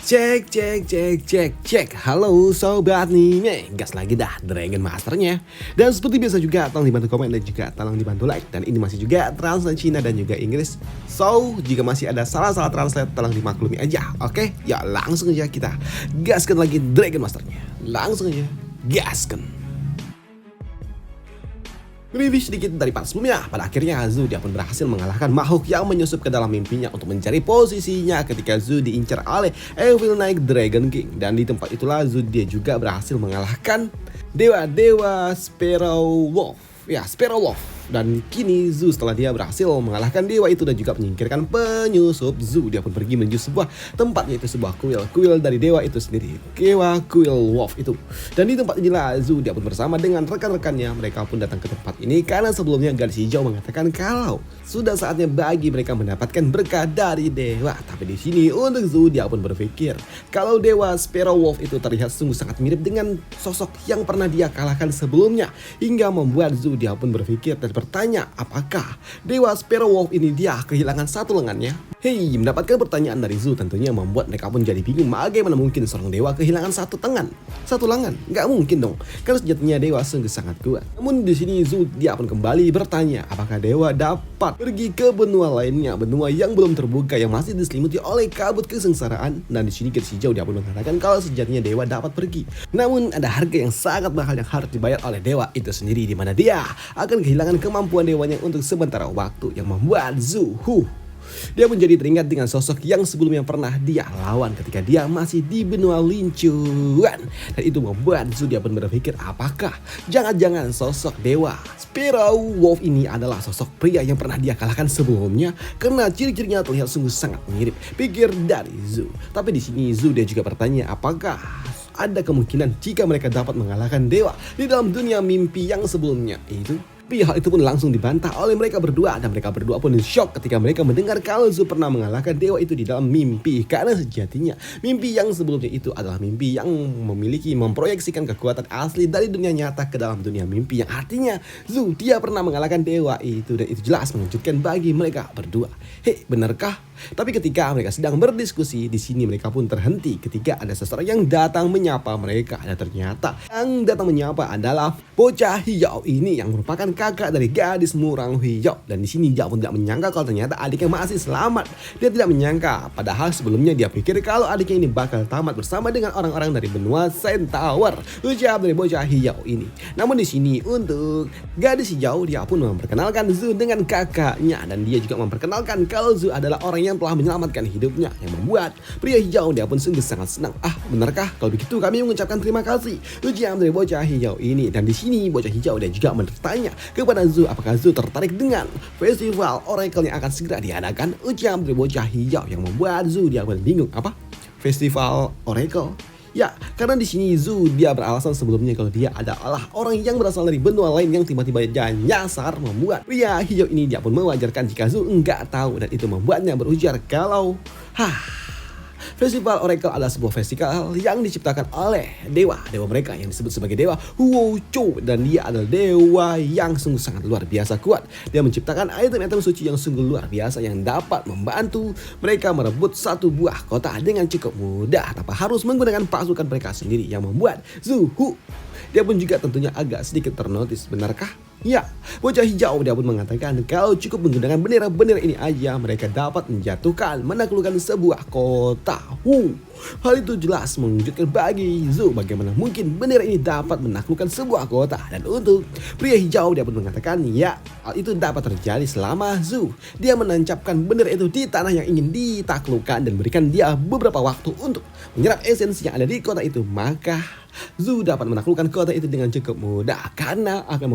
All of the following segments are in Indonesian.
Cek cek cek cek cek. Halo sobat anime, gas lagi dah Dragon Masternya. Dan seperti biasa juga tolong dibantu komen dan juga tolong dibantu like. Dan ini masih juga translate Cina dan juga Inggris. So jika masih ada salah-salah translate tolong dimaklumi aja. Oke, ya langsung aja kita gaskan lagi Dragon Masternya. Langsung aja gaskan. Review sedikit dari part sebelumnya. Pada akhirnya Zu dia pun berhasil mengalahkan makhluk yang menyusup ke dalam mimpinya untuk mencari posisinya ketika Zu diincar oleh Evil Knight Dragon King. Dan di tempat itulah Zu dia juga berhasil mengalahkan dewa Sparrow Wolf. Ya, Sparrow Wolf. Dan kini Zu setelah dia berhasil mengalahkan dewa itu dan juga menyingkirkan penyusup, Zu dia pun pergi menuju sebuah tempat, yaitu sebuah kuil dari dewa itu sendiri, kuil Wolf itu. Dan di tempat inilah Zu dia pun bersama dengan rekan-rekannya, mereka pun datang ke tempat ini karena sebelumnya gadis hijau mengatakan kalau sudah saatnya bagi mereka mendapatkan berkah dari dewa. Tapi di sini untuk Zu dia pun berpikir kalau dewa Sparrow Wolf itu terlihat sungguh sangat mirip dengan sosok yang pernah dia kalahkan sebelumnya, hingga membuat Zu dia pun berpikir dan bertanya apakah dewa Sparrow Wolf ini dia kehilangan satu lengannya. Hei, mendapatkan pertanyaan dari Zu tentunya membuat mereka pun jadi bingung, bagaimana mungkin seorang dewa kehilangan satu lengan? Nggak mungkin dong, karena sejatinya dewa sungguh sangat kuat. Namun di sini Zu dia pun kembali bertanya apakah dewa dapat pergi ke benua lainnya, benua yang belum terbuka yang masih diselimuti oleh kabut kesengsaraan. Dan di sini gadis hijau dia pun mengatakan kalau sejatinya dewa dapat pergi, namun ada harga yang sangat mahal yang harus dibayar oleh dewa itu sendiri, di mana dia akan kehilangan kemampuan dewanya untuk sementara waktu, yang membuat Zu dia menjadi teringat dengan sosok yang sebelumnya pernah dia lawan ketika dia masih di benua Lincuan. Dan itu membuat Zu dia pun berpikir apakah jangan-jangan sosok dewa Sparrow Wolf ini adalah sosok pria yang pernah dia kalahkan sebelumnya, karena ciri-cirinya terlihat sungguh sangat mirip, pikir dari Zu. Tapi di sini Zu dia juga bertanya apakah ada kemungkinan jika mereka dapat mengalahkan dewa di dalam dunia mimpi yang sebelumnya itu. Tapi hal itu pun langsung dibantah oleh mereka berdua, dan mereka berdua pun shock ketika mereka mendengar kalau Zu pernah mengalahkan dewa itu di dalam mimpi. Karena sejatinya mimpi yang sebelumnya itu adalah mimpi yang memproyeksikan kekuatan asli dari dunia nyata ke dalam dunia mimpi, yang artinya Zu dia pernah mengalahkan dewa itu, dan itu jelas mengejutkan bagi mereka berdua. Hei, benarkah? Tapi ketika mereka sedang berdiskusi di sini, mereka pun terhenti ketika ada seseorang yang datang menyapa mereka. Dan ternyata yang datang menyapa adalah bocah hijau ini yang merupakan kakak dari gadis murang hijau. Dan di sini dia pun tidak menyangka kalau ternyata adiknya masih selamat. Dia tidak menyangka, padahal sebelumnya dia pikir kalau adiknya ini bakal tamat bersama dengan orang-orang dari benua Centaur. Ucap dari bocah hijau ini. Namun di sini untuk gadis hijau, dia pun memperkenalkan Zu dengan kakaknya, dan dia juga memperkenalkan kalau Zu adalah orang yang telah menyelamatkan hidupnya, yang membuat pria hijau dia pun sungguh sangat senang. Ah, benarkah? Kalau begitu kami mengucapkan terima kasih, ucap dari bocah hijau ini. Dan di sini bocah hijau dia juga bertanya kepada Zu apakah Zu tertarik dengan festival Oracle yang akan segera diadakan. Ucap dari bocah hijau yang membuat Zu dia pun bingung. Apa? Festival Oracle? Ya, karena di sini Zu dia beralasan sebelumnya kalau dia adalah orang yang berasal dari benua lain yang tiba-tiba dia nyasar, membuat pria hijau ini dia pun mewajarkan jika Zu enggak tahu, dan itu membuatnya berujar kalau Festival Oracle adalah sebuah festival yang diciptakan oleh dewa mereka yang disebut sebagai dewa Huocho, dan dia adalah dewa yang sungguh sangat luar biasa kuat. Dia menciptakan item-item suci yang sungguh luar biasa yang dapat membantu mereka merebut satu buah kota dengan cukup mudah tanpa harus menggunakan pasukan mereka sendiri, yang membuat Zu dia pun juga tentunya agak sedikit ternotis. Benarkah? Ya, bocah hijau dia pun mengatakan kalau cukup menggunakan bendera-bendera ini aja mereka dapat menaklukkan sebuah kota. Hal itu jelas mengejutkan bagi Zu, bagaimana mungkin bendera ini dapat menaklukkan sebuah kota. Dan untuk pria hijau dia pun mengatakan ya, hal itu dapat terjadi selama Zu dia menancapkan bendera itu di tanah yang ingin ditaklukkan dan berikan dia beberapa waktu untuk menyerap esensi yang ada di kota itu, maka Zu dapat menaklukkan kota itu dengan cukup mudah karena akan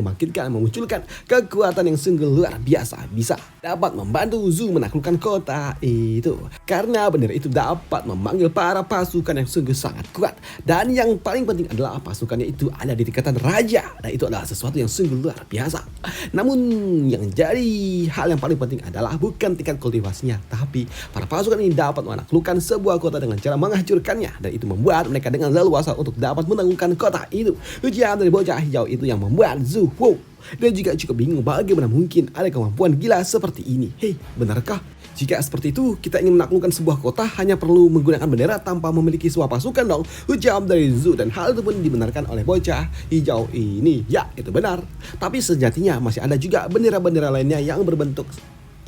memunculkan kekuatan yang sungguh luar biasa, bisa dapat membantu Zu menaklukkan kota itu karena bendera itu dapat memanggil para pasukan yang sungguh sangat kuat, dan yang paling penting adalah pasukannya itu ada di tingkatan raja, dan itu adalah sesuatu yang sungguh luar biasa. Namun yang jadi hal yang paling penting adalah bukan tingkat kultivasinya, tapi para pasukan ini dapat menaklukkan sebuah kota dengan cara menghancurkannya, dan itu membuat mereka dengan leluasa untuk dapat menaklukkan kota itu. Ujian dari bocah hijau itu yang membuat Zhu wow dan juga cukup bingung bagaimana mungkin ada kemampuan gila seperti ini. Hei, benarkah? Jika seperti itu, kita ingin menaklukkan sebuah kota hanya perlu menggunakan bendera tanpa memiliki sebuah pasukan dong. Ujar dari Zhu, dan hal itu pun dibenarkan oleh bocah hijau ini. Ya, itu benar. Tapi sejatinya masih ada juga bendera-bendera lainnya yang berbentuk,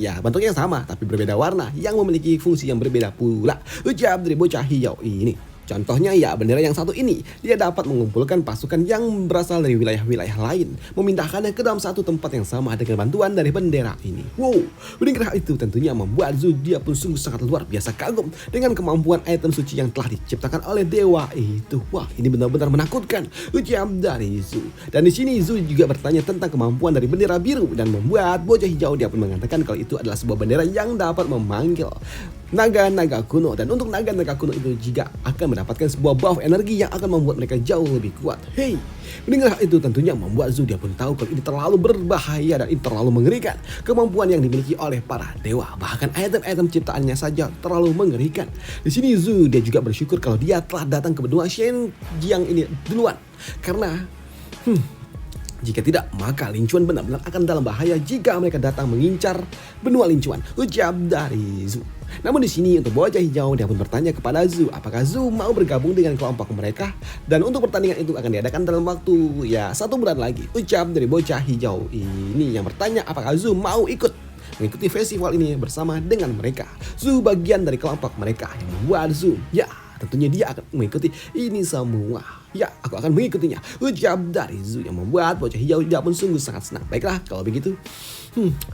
ya, bentuknya sama tapi berbeda warna yang memiliki fungsi yang berbeda pula. Ujar dari bocah hijau ini. Contohnya ya bendera yang satu ini, dia dapat mengumpulkan pasukan yang berasal dari wilayah-wilayah lain, memindahkannya ke dalam satu tempat yang sama dengan bantuan dari bendera ini. Wow, mendengar hal itu tentunya membuat Zhu dia pun sungguh sangat luar biasa kagum dengan kemampuan item suci yang telah diciptakan oleh dewa itu. Wah, ini benar-benar menakutkan, ujar dari Zhu. Dan di sini Zhu juga bertanya tentang kemampuan dari bendera biru dan membuat bocah hijau dia pun mengatakan kalau itu adalah sebuah bendera yang dapat memanggil naga-naga kuno, dan untuk naga-naga kuno itu juga akan mendapatkan sebuah buff energi yang akan membuat mereka jauh lebih kuat. Hei, mendengar hal itu tentunya membuat Zhu dia pun tahu kalau ini terlalu berbahaya dan ini terlalu mengerikan. Kemampuan yang dimiliki oleh para dewa, bahkan item-item ciptaannya saja terlalu mengerikan. Di sini Zhu dia juga bersyukur kalau dia telah datang ke benua Shenjiang ini duluan, karena jika tidak, maka Lincuan benar-benar akan dalam bahaya jika mereka datang mengincar benua Lincuan. Ucap dari Zhu. Namun di sini untuk bocah hijau dia pun bertanya kepada Zhu apakah Zhu mau bergabung dengan kelompok mereka, dan untuk pertandingan itu akan diadakan dalam waktu 1 bulan lagi. Ucap dari bocah hijau ini yang bertanya apakah Zhu mau ikut mengikuti festival ini bersama dengan mereka. Zhu bagian dari kelompok mereka yang membuat Zhu tentunya dia akan mengikuti ini semua. Ya, aku akan mengikutinya. Ucap dari Zhu yang membuat bocah hijau dia pun sungguh sangat senang. Baiklah, kalau begitu,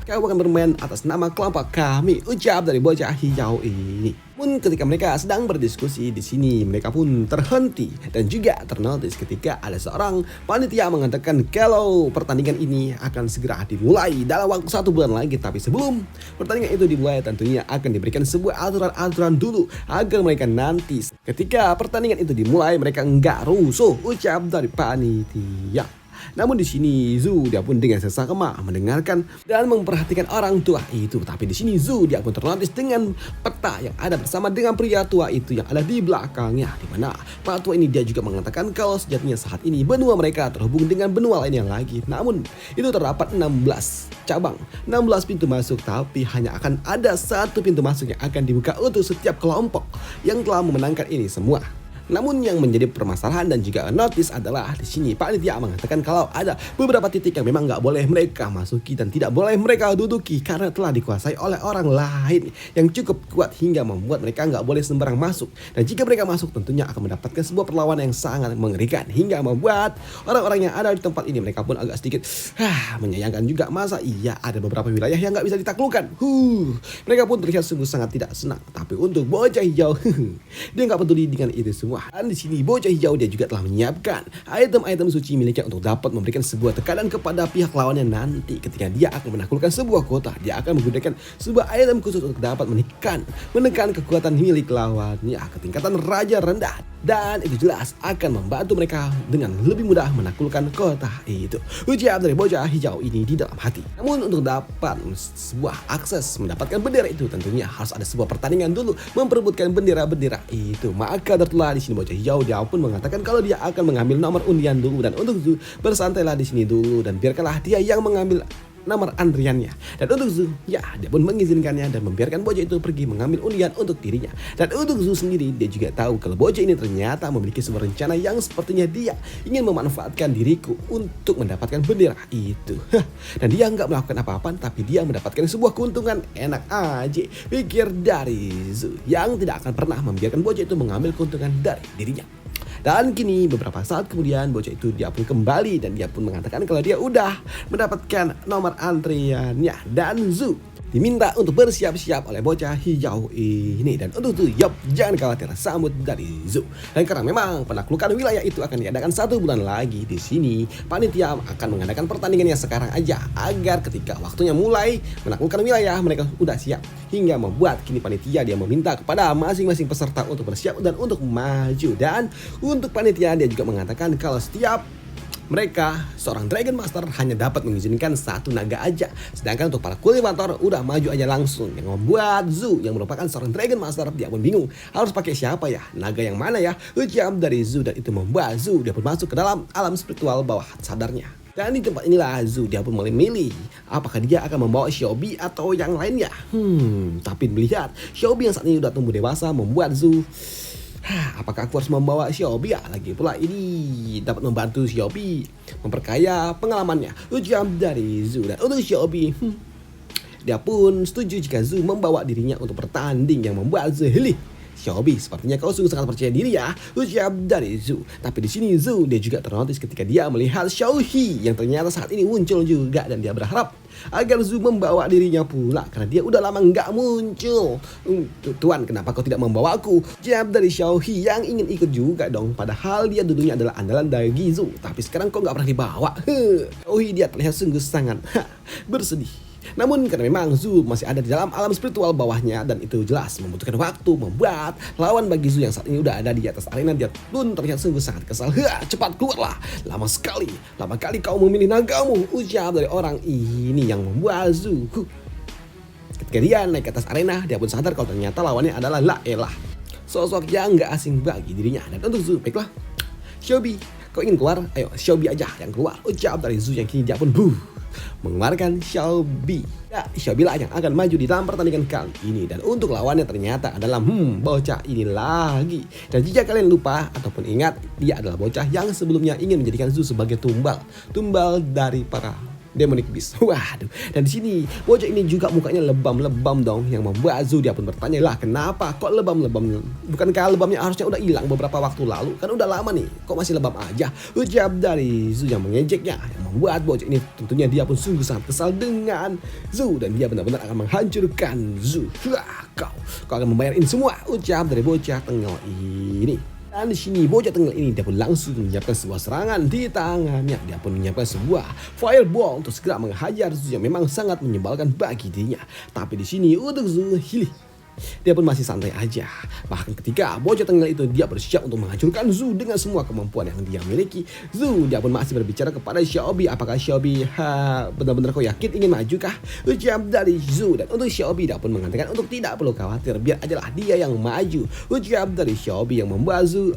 kau akan bermain atas nama kelompok kami. Ucap dari bocah hijau ini. Pun ketika mereka sedang berdiskusi di sini, mereka pun terhenti dan juga ternotis ketika ada seorang panitia mengatakan kalau pertandingan ini akan segera dimulai dalam waktu 1 bulan lagi. Tapi sebelum pertandingan itu dimulai, tentunya akan diberikan sebuah aturan-aturan dulu agar mereka nanti ketika pertandingan itu dimulai mereka enggak rusuh. Ucap dari panitia. Namun di sini Zhu dia pun dengan seksama mendengarkan dan memperhatikan orang tua itu. Tapi di sini Zhu dia pun ternotis dengan peta yang ada bersama dengan pria tua itu yang ada di belakangnya, di mana pak tua ini dia juga mengatakan kalau sejatinya saat ini benua mereka terhubung dengan benua lainnya lagi. Namun itu terdapat 16 cabang, 16 pintu masuk, tapi hanya akan ada 1 pintu masuk yang akan dibuka untuk setiap kelompok yang telah memenangkan ini semua. Namun yang menjadi permasalahan dan juga notice adalah di sini panitia mengatakan kalau ada beberapa titik yang memang nggak boleh mereka masuki dan tidak boleh mereka duduki karena telah dikuasai oleh orang lain yang cukup kuat hingga membuat mereka nggak boleh sembarang masuk. Dan jika mereka masuk tentunya akan mendapatkan sebuah perlawanan yang sangat mengerikan hingga membuat orang-orang yang ada di tempat ini mereka pun agak sedikit menyayangkan juga. Masa iya ada beberapa wilayah yang nggak bisa ditaklukkan. Mereka pun terlihat sungguh sangat tidak senang. Tapi untuk bocah hijau dia nggak peduli dengan itu semua. Dan di sini bocah hijau dia juga telah menyiapkan item-item suci miliknya untuk dapat memberikan sebuah tekanan kepada pihak lawannya nanti ketika dia akan menaklukkan sebuah kota. Dia akan menggunakan sebuah item khusus untuk dapat menekan kekuatan milik lawannya ke tingkatan raja rendah, dan itu jelas akan membantu mereka dengan lebih mudah menaklukkan kota itu. Ucap dari bocah hijau ini di dalam hati. Namun untuk dapat sebuah akses mendapatkan bendera itu tentunya harus ada sebuah pertandingan dulu memperebutkan bendera-bendera itu. Maka tertulah di sini bocah hijau dia pun mengatakan kalau dia akan mengambil nomor undian dulu, dan untuk Zhu bersantailah di sini dulu dan biarkanlah dia yang mengambil nomor antriannya. Dan untuk Zhu dia pun mengizinkannya dan membiarkan bocah itu pergi mengambil undian untuk dirinya. Dan untuk Zhu sendiri dia juga tahu kalau bocah ini ternyata memiliki sebuah rencana yang sepertinya dia ingin memanfaatkan diriku untuk mendapatkan bendera itu. Dan dia nggak melakukan apa-apa tapi dia mendapatkan sebuah keuntungan enak aja, pikir dari Zhu yang tidak akan pernah membiarkan bocah itu mengambil keuntungan dari dirinya. Dan kini beberapa saat kemudian bocah itu dia pun kembali dan dia pun mengatakan kalau dia udah mendapatkan nomor antriannya, dan Zhu diminta untuk bersiap-siap oleh bocah hijau ini. Dan untuk itu jangan khawatir, sambut dari Zhu. Dan karena memang penaklukan wilayah itu akan diadakan 1 bulan lagi, di sini panitia akan mengadakan pertandingannya sekarang aja agar ketika waktunya mulai menaklukkan wilayah mereka udah siap, hingga membuat kini panitia dia meminta kepada masing-masing peserta untuk bersiap dan untuk maju. Dan untuk panitia dia juga mengatakan kalau setiap Mereka, seorang Dragon Master hanya dapat mengizinkan satu naga aja. Sedangkan untuk para kultivator udah maju aja langsung. Yang membuat Zu yang merupakan seorang Dragon Master dia pun bingung. Harus pakai siapa ya? Naga yang mana ya? Ucap dari Zu dan itu membuat Zu dia pun masuk ke dalam alam spiritual bawah sadarnya. Dan di tempat inilah Zu dia pun memilih apakah dia akan membawa Xiaobi atau yang lainnya. Tapi melihat Xiaobi yang saat ini udah tumbuh dewasa membuat Zu, apakah aku harus membawa Xiaobi ya? Lagi pula ini dapat membantu Xiaobi memperkaya pengalamannya. Ucap dari Zu dan untuk Xiaobi, dia pun setuju jika Zu membawa dirinya untuk bertanding yang membuat Zu hilih. Xiaobi, sepertinya kau sungguh sangat percaya diri ya, ucap dari Zu. Tapi di sini Zu dia juga ternotis ketika dia melihat Xiaohi yang ternyata saat ini muncul juga dan dia berharap agar Zu membawa dirinya pula karena dia udah lama nggak muncul. Tuan, kenapa kau tidak membawa aku? Jawab dari Xiaohi yang ingin ikut juga dong. Padahal dia dulunya adalah andalan dari Zu. Tapi sekarang kau nggak pernah dibawa. Xiaohi dia terlihat sungguh sangat bersedih. Namun karena memang Zu masih ada di dalam alam spiritual bawahnya dan itu jelas membutuhkan waktu membuat lawan bagi Zu yang saat ini udah ada di atas arena, dia pun terlihat sungguh sangat kesal. Cepat keluarlah, lama kali kau memilih nagamu, ucap dari orang ini yang membuat Zu. Ketika dia naik ke atas arena, dia pun sadar kalau ternyata lawannya adalah Laelah, sosok yang gak asing bagi dirinya. Dan untuk Zu, baiklah Xiaobi, kau ingin keluar? Ayo Xiaobi aja yang keluar, ucap dari Zu yang kini dia pun mengeluarkan Xiaobi. Ya, Xiaobi lah yang akan maju di dalam pertandingan kali ini. Dan untuk lawannya ternyata adalah bocah ini lagi. Dan jika kalian lupa ataupun ingat, dia adalah bocah yang sebelumnya ingin menjadikan Zu sebagai tumbal dari para Demonic Beast. Waduh. Dan di sini bocah ini juga mukanya lebam-lebam dong, yang membuat Zu dia pun bertanya, lah kenapa kok lebam-lebam? Bukankah lebamnya harusnya udah hilang beberapa waktu lalu? Kan udah lama nih, kok masih lebam aja? Ucap dari Zu yang mengejeknya, yang membuat bocah ini tentunya dia pun sungguh sangat kesal dengan Zu dan dia benar-benar akan menghancurkan Zu. Kau akan membayar ini semua, ucap dari bocah tengil ini. Dan di sini bocah tengil ini dia pun langsung menyiapkan sebuah serangan di tangannya. Dia pun menyiapkan sebuah fireball untuk segera menghajar Zu yang memang sangat menyebalkan bagi dirinya. Tapi di sini untuk Zu hilih, dia pun masih santai aja. Bahkan ketika bocah tengil itu dia bersiap untuk menghancurkan Zu dengan semua kemampuan yang dia miliki, Zu dia pun masih berbicara kepada Xiaobi. Apakah Xiaobi benar-benar kau yakin ingin maju kah? Ucap dari Zu. Dan untuk Xiaobi dia pun mengatakan untuk tidak perlu khawatir, biar ajalah dia yang maju. Ucap dari Xiaobi yang membuat Zu,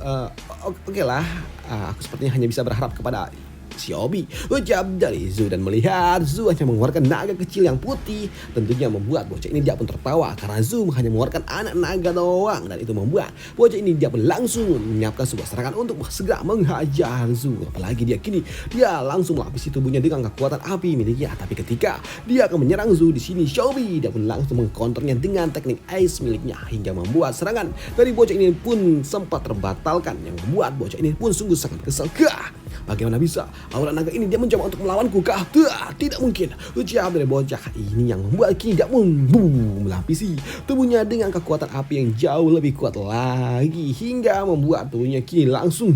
oke lah, aku sepertinya hanya bisa berharap kepada Xiaobi, ucap dari Zu. Dan melihat Zu hanya mengeluarkan naga kecil yang putih, tentunya membuat bocah ini dia pun tertawa karena Zu hanya mengeluarkan anak naga doang. Dan itu membuat bocah ini dia pun langsung menyiapkan sebuah serangan untuk segera menghajar Zu. Apalagi dia kini dia langsung melapisi tubuhnya dengan kekuatan api miliknya. Tapi ketika dia akan menyerang Zu, di sini Xiaobi dia pun langsung mengkonternya dengan teknik ice miliknya hingga membuat serangan dari bocah ini pun sempat terbatalkan, yang membuat bocah ini pun sungguh sangat kesal. Bagaimana bisa aura naga ini dia mencoba untuk melawanku kah? Tidak mungkin, ucap dari bocah ini yang membuat kini dia melapisi tubuhnya dengan kekuatan api yang jauh lebih kuat lagi hingga membuat tubuhnya kini langsung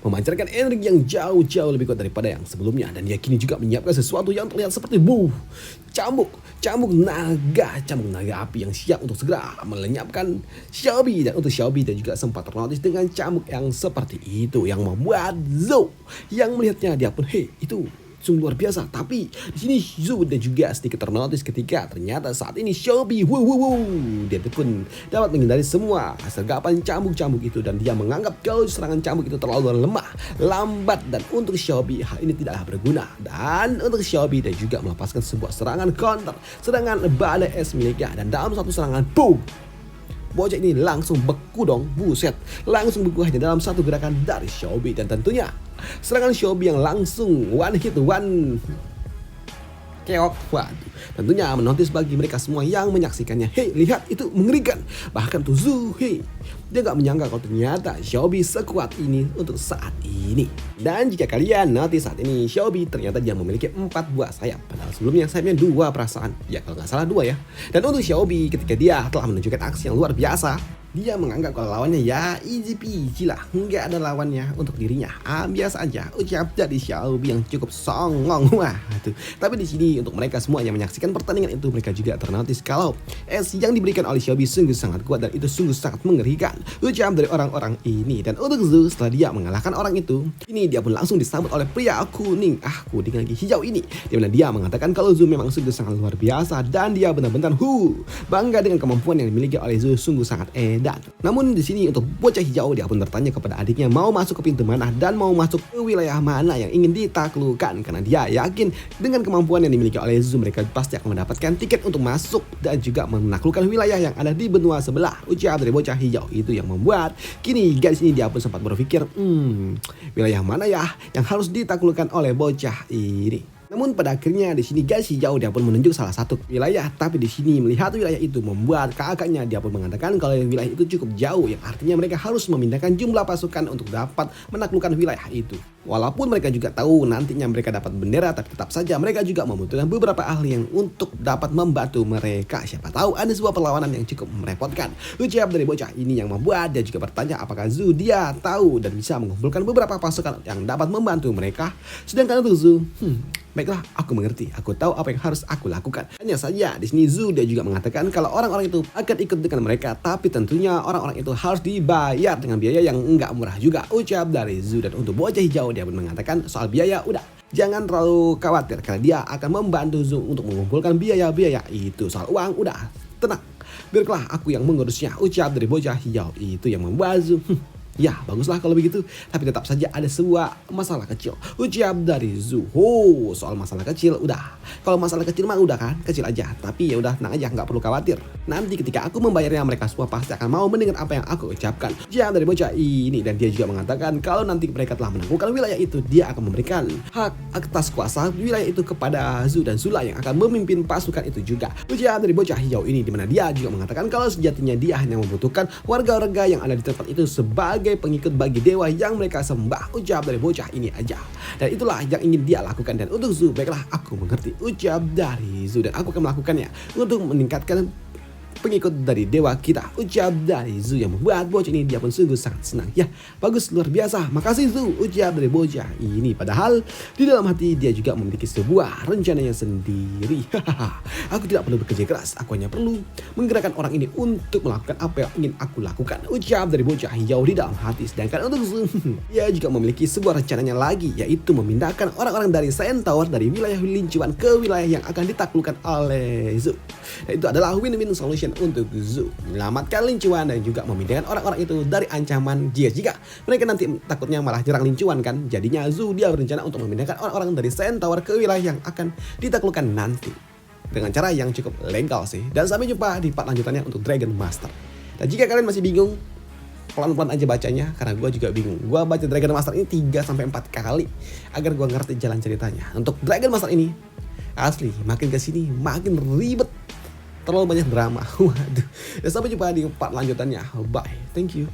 memancarkan energi yang jauh lebih kuat daripada yang sebelumnya. Dan dia kini juga menyiapkan sesuatu yang terlihat seperti cambuk naga api yang siap untuk segera melenyapkan Xiaobi. Dan untuk Xiaobi dia juga sempat ternotis dengan cambuk yang seperti itu, yang membuat Zu yang melihatnya dia pun itu sungguh luar biasa. Tapi di sini Zu dan juga sedikit ternotis ketika ternyata saat ini Xiaobi dia pun dapat menghindari semua sergapan cambuk-cambuk itu, dan dia menganggap kalau serangan cambuk itu terlalu lambat, dan untuk Xiaobi hal ini tidaklah berguna. Dan untuk Xiaobi dia juga melepaskan sebuah serangan counter, serangan badai es miliknya, dan dalam satu serangan bocah ini langsung beku dong, langsung beku hanya dalam satu gerakan dari Xiaobi. Dan tentunya serangan Xiaobi yang langsung one hit one keok, waduh, tentunya menotis bagi mereka semua yang menyaksikannya. Lihat itu mengerikan. Bahkan tuh Zu, dia gak menyangka kalau ternyata Xiaobi sekuat ini untuk saat ini. Dan jika kalian notice saat ini Xiaobi ternyata dia memiliki 4 buah sayap, padahal sebelumnya sayapnya 2 perasaan. Ya kalau nggak salah 2 ya. Dan untuk Xiaobi ketika dia telah menunjukkan aksi yang luar biasa, Dia menganggap kalau lawannya ya easy peasy lah, nggak ada lawannya untuk dirinya. Biasa aja, ucap dari Xiaobi yang cukup songong. Wah, tuh. Tapi di sini untuk mereka semua yang menyaksikan pertandingan itu, mereka juga ternotis kalau es yang diberikan oleh Xiaobi sungguh sangat kuat dan itu sungguh sangat mengerikan. Ucap dari orang-orang ini. Dan untuk Zhu, setelah dia mengalahkan orang itu, ini dia pun langsung disambut oleh pria kuning lagi hijau ini, di mana dia mengatakan kalau Zhu memang sungguh sangat luar biasa dan dia benar-benar bangga dengan kemampuan yang dimiliki oleh Zhu, sungguh sangat edan. Namun di sini untuk bocah hijau, dia pun bertanya kepada adiknya mau masuk ke pintu mana dan mau masuk ke wilayah mana yang ingin ditaklukkan, karena dia yakin dengan kemampuan yang dimiliki oleh Zhu mereka pasti akan mendapatkan tiket untuk masuk dan juga menaklukkan wilayah yang ada di benua sebelah. Ucap dari bocah hijau itu yang membuat kini guys ini dia pun sempat berpikir wilayah mana ya yang harus ditaklukkan oleh bocah ini. Namun pada akhirnya di sini guys hijau dia pun menunjuk salah satu wilayah, tapi di sini melihat wilayah itu membuat kakaknya dia pun mengatakan kalau wilayah itu cukup jauh, yang artinya mereka harus memindahkan jumlah pasukan untuk dapat menaklukkan wilayah itu. Walaupun mereka juga tahu nantinya mereka dapat bendera, tapi tetap saja mereka juga membutuhkan beberapa ahli yang untuk dapat membantu mereka. Siapa tahu ada sebuah perlawanan yang cukup merepotkan. Ucap dari bocah ini yang membuat dia juga bertanya apakah Zhu dia tahu dan bisa mengumpulkan beberapa pasukan yang dapat membantu mereka. Sedangkan untuk Zhu, baiklah, aku mengerti. Aku tahu apa yang harus aku lakukan. Hanya saja di sini Zhu dia juga mengatakan kalau orang-orang itu akan ikut dengan mereka, tapi tentunya orang-orang itu harus dibayar dengan biaya yang enggak murah juga. Ucap dari Zhu. Dan untuk bocah hijau dia pun mengatakan soal biaya udah jangan terlalu khawatir karena dia akan membantu Zhu untuk mengumpulkan biaya-biaya itu. Soal uang udah tenang, biarlah aku yang mengurusnya. Ucap dari bocah hijau itu yang membuat Zhu ya baguslah kalau begitu, tapi tetap saja ada sebuah masalah kecil. Ucap dari Zhu. Soal masalah kecil udah, kalau masalah kecil mah udah kan kecil aja, tapi ya udah tenang aja, nggak perlu khawatir. Nanti ketika aku membayarnya mereka semua pasti akan mau mendengar apa yang aku ucapkan. Ucap dari bocah ini. Dan dia juga mengatakan kalau nanti mereka telah menaklukkan wilayah itu, dia akan memberikan hak atas kuasa wilayah itu kepada Zhu dan Zula yang akan memimpin pasukan itu juga. Ucap dari bocah hijau ini, dimana dia juga mengatakan kalau sejatinya dia hanya membutuhkan warga-warga yang ada di tempat itu sebagai pengikut bagi dewa yang mereka sembah. Ucap dari bocah ini aja, dan itulah yang ingin dia lakukan. Dan untuk Zhu, baiklah aku mengerti. Ucap dari Zhu, dan aku akan melakukannya untuk meningkatkan pengikut dari dewa kita. Ucap dari Zhu yang membuat bocah ini dia pun sungguh sangat senang. Ya bagus, luar biasa, makasih Zhu. Ucap dari bocah ini, padahal di dalam hati dia juga memiliki sebuah rencananya sendiri. Aku tidak perlu bekerja keras, aku hanya perlu menggerakkan orang ini untuk melakukan apa yang ingin aku lakukan. Ucap dari bocah hijau di dalam hati. Sedangkan untuk Zhu, dia juga memiliki sebuah rencananya lagi, yaitu memindahkan orang-orang dari Sand Tower dari wilayah Lincuan ke wilayah yang akan ditaklukkan oleh Zhu. Dan itu adalah win-win solution untuk Zhu, menyelamatkan Lincuan dan juga memindahkan orang-orang itu dari ancaman jika mereka nanti takutnya malah nyerang Lincuan kan. Jadinya Zhu dia berencana untuk memindahkan orang-orang dari Sand Tower ke wilayah yang akan ditaklukkan nanti dengan cara yang cukup legal sih. Dan sampai jumpa di part lanjutannya untuk Dragon Master. Dan jika kalian masih bingung, pelan-pelan aja bacanya karena gue juga bingung. Gue baca Dragon Master ini 3-4 kali agar gue ngerti jalan ceritanya. Untuk Dragon Master ini asli makin kesini makin ribet, terlalu banyak drama. Waduh. Dan sampai jumpa di part lanjutannya. Bye. Thank you.